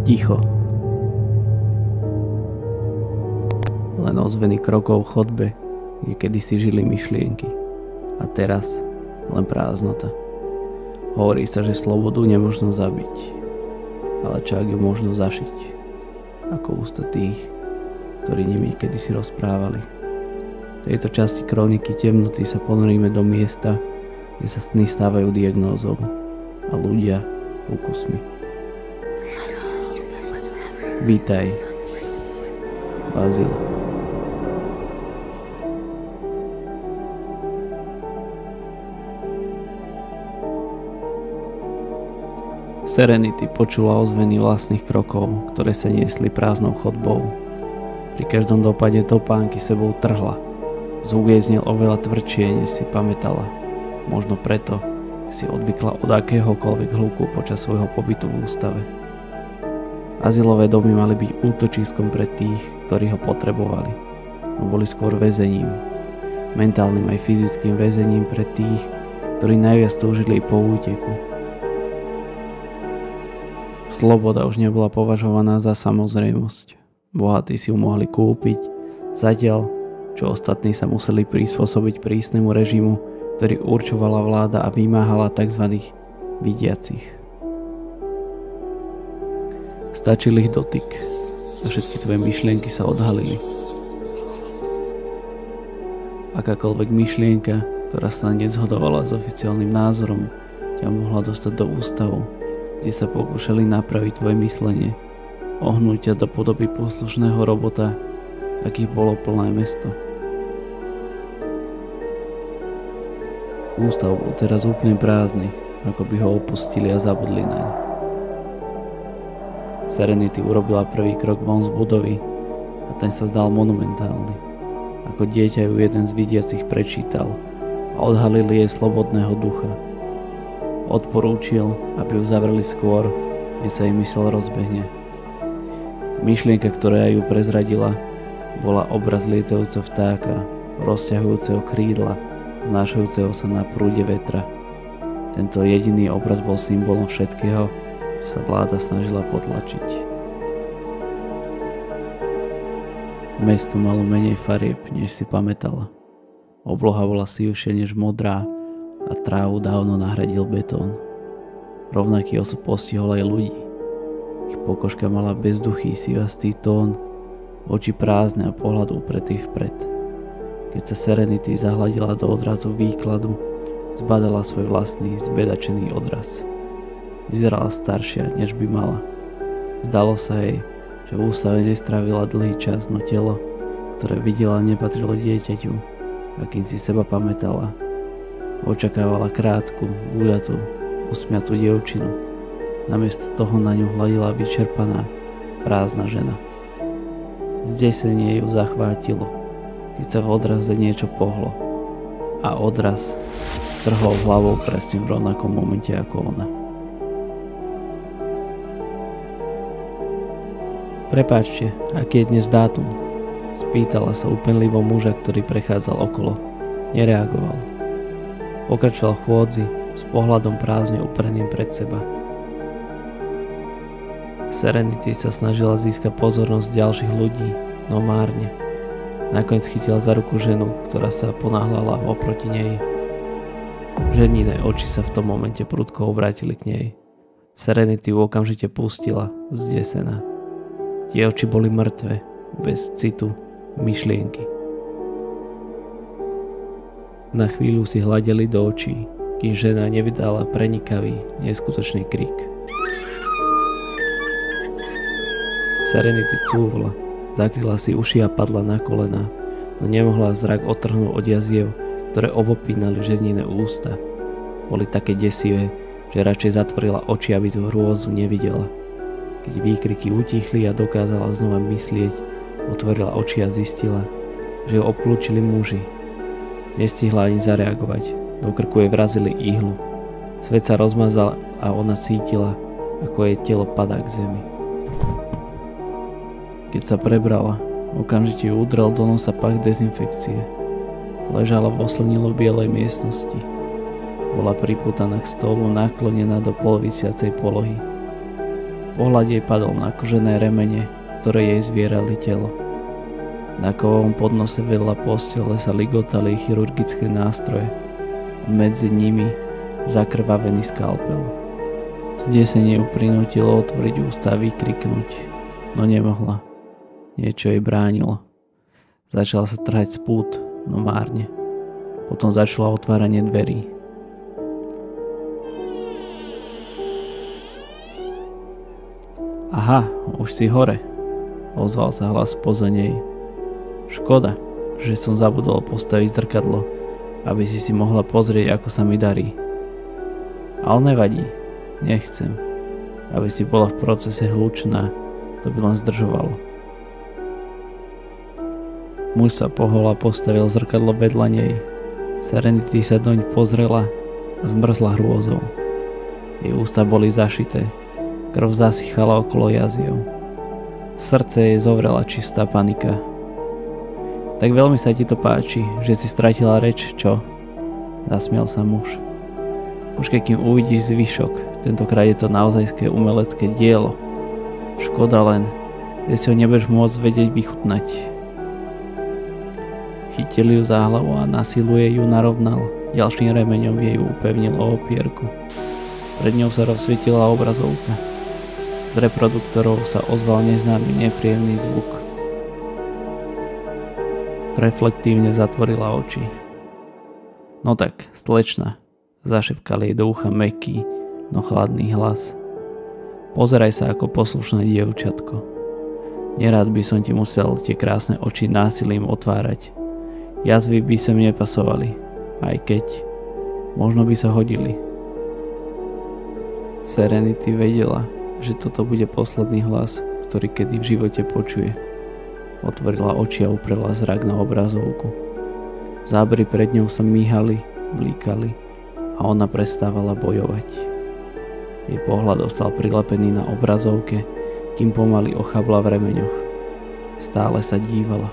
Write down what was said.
Ticho. Len ozveny krokov v chodbe, kde kedysi žili myšlienky. A teraz len prázdnota. Hovorí sa, že slobodu nemožno zabiť, ale čak ju možno zašiť. Ako ústa tých, ktorí nimi kedysi rozprávali. V tejto časti kroniky Temnoty sa ponoríme do miesta, kde sa sny stávajú diagnózou a ľudia pokusmi. Vítaj, Bazila. Serenity počula ozveny vlastných krokov, ktoré sa niesli prázdnou chodbou. Pri každom dopade topánky sebou trhla. Zvuk jej znel oveľa tvrdšie, než si pamätala. Možno preto si odvykla od akéhokoľvek hluku počas svojho pobytu v ústave. Azylové domy mali byť útočiskom pre tých, ktorí ho potrebovali, no boli skôr väzením. Mentálnym aj fyzickým väzením pre tých, ktorí najviac túžili po úteku. Sloboda už nebola považovaná za samozrejmosť. Bohatí si ju mohli kúpiť, zatiaľ čo ostatní sa museli prispôsobiť prísnemu režimu, ktorý určovala vláda a vymáhala tzv. Vidiacich. Stačil ich dotyk a všetky tvoje myšlienky sa odhalili. Akákoľvek myšlienka, ktorá sa nezhodovala s oficiálnym názorom, ťa mohla dostať do ústavu, kde sa pokúšali napraviť tvoje myslenie, ohnúť ťa do podoby poslušného robota, akých bolo plné mesto. Ústav bol teraz úplne prázdny, ako by ho opustili a zabudli naň. Serenity urobila prvý krok von z budovy a ten sa zdal monumentálny. Ako dieťa ju jeden z vidiacich prečítal a odhalil jej slobodného ducha. Odporúčil, aby ju zavreli skôr, než sa jej mysel rozbehne. Myšlienka, ktorá ju prezradila, bola obraz lietajúceho vtáka, rozťahujúceho krídla, znášajúceho sa na prúde vetra. Tento jediný obraz bol symbolom všetkého, čo sa vláda snažila potlačiť. Mesto malo menej farieb, než si pamätala. Obloha bola sivšia než modrá a trávu dávno nahradil betón. Rovnaký osud postihol aj ľudí. Ich pokožka mala bezduchý sivastý tón, oči prázdne a pohľad upretý vpred. Keď sa Serenity zahľadila do odrazu výkladu, zbadala svoj vlastný zbedačený odraz. Vyzerala staršia, než by mala. Zdalo sa jej, že v ústave nestrávila dlhý čas, no telo, ktoré videla, nepatrilo dieťaťu, akým si seba pamätala. Očakávala krátku, guľatú, usmiatú dievčinu. Namiesto toho na ňu hľadila vyčerpaná, prázdna žena. Zdesenie ju zachvátilo, keď sa v odraze niečo pohlo. A odraz trhol hlavou presne v rovnakom momente ako ona. Prepáčte, aký je dnes dátum? Spýtala sa úpenlivo muža, ktorý prechádzal okolo. Nereagoval. Pokračoval v chôdzi s pohľadom prázdne upreným pred seba. Serenity sa snažila získať pozornosť ďalších ľudí, no márne. Nakoniec chytila za ruku ženu, ktorá sa ponáhľala oproti nej. Ženine oči sa v tom momente prudko obrátili k nej. Serenity ju okamžite pustila, zdesená. Tie oči boli mŕtve, bez citu, myšlienky. Na chvíľu si hľadeli do očí, kým žena nevydala prenikavý, neskutočný krik. Serenity cúvla, zakryla si uši a padla na kolená, no nemohla zrak odtrhnúť od jaziev, ktoré obopínali ženine ústa. Boli také desivé, že radšej zatvorila oči, aby tú hrôzu nevidela. Keď výkriky utichli a dokázala znova myslieť, otvorila oči a zistila, že ju obklúčili muži. Nestihla ani zareagovať, do krku jej vrazili ihlu. Svet sa rozmazal a ona cítila, ako jej telo padá k zemi. Keď sa prebrala, okamžite ju udrel do nosa pach dezinfekcie. Ležala v oslnilo bielej miestnosti. Bola pripútaná k stolu, naklonená do polovisiacej polohy. Pohľad jej padol na kožené remene, ktoré jej zvierali telo. Na kovovom podnose vedľa postele sa ligotali chirurgické nástroje a medzi nimi zakrvavený skalpel. Zdesenie ju prinútilo otvoriť ústa a vykriknúť, no nemohla. Niečo jej bránilo. Začala sa trhať z pút, no márne. Potom začala otváranie dverí. Aha, už si hore, ozval sa hlas spoza nej. Škoda, že som zabudol postaviť zrkadlo, aby si mohla pozrieť, ako sa mi darí. Ale nevadí, nechcem, aby si bola v procese hlučná, to by len zdržovalo. Muž sa pohol a postavil zrkadlo vedľa nej. Serenity sa doň pozrela a zmrzla hrôzou. Jej ústa boli zašité, krv zasychala okolo jaziev. Srdce jej zovrela čistá panika. Tak veľmi sa ti to páči, že si stratila reč, čo? Zasmial sa muž. Počkaj, kým uvidíš zvyšok, tentokrát je to naozajské umelecké dielo. Škoda len, že si ho nebudeš môcť vedieť vychutnať. Chytil ju za hlavu a na silu jej ju narovnal, ďalším remeňom jej upevnil o opierku. Pred ňou sa rozsvietila obrazovka. Z reproduktorov sa ozval neznámy nepríjemný zvuk. Reflektívne zatvorila oči. No tak, slečna, zašepkal jej do ucha mäkký, no chladný hlas. Pozeraj sa ako poslušné dievčatko. Nerád by som ti musel tie krásne oči násilím otvárať. Jazvy by sem nepasovali, aj keď možno by sa hodili. Serenity vedela, že toto bude posledný hlas, ktorý kedy v živote počuje. Otvorila oči a uprela zrak na obrazovku. Zábery pred ňou sa míhali, blíkali a ona prestávala bojovať. Jej pohľad ostal prilepený na obrazovke, kým pomaly ochabla v remeňoch. Stále sa dívala.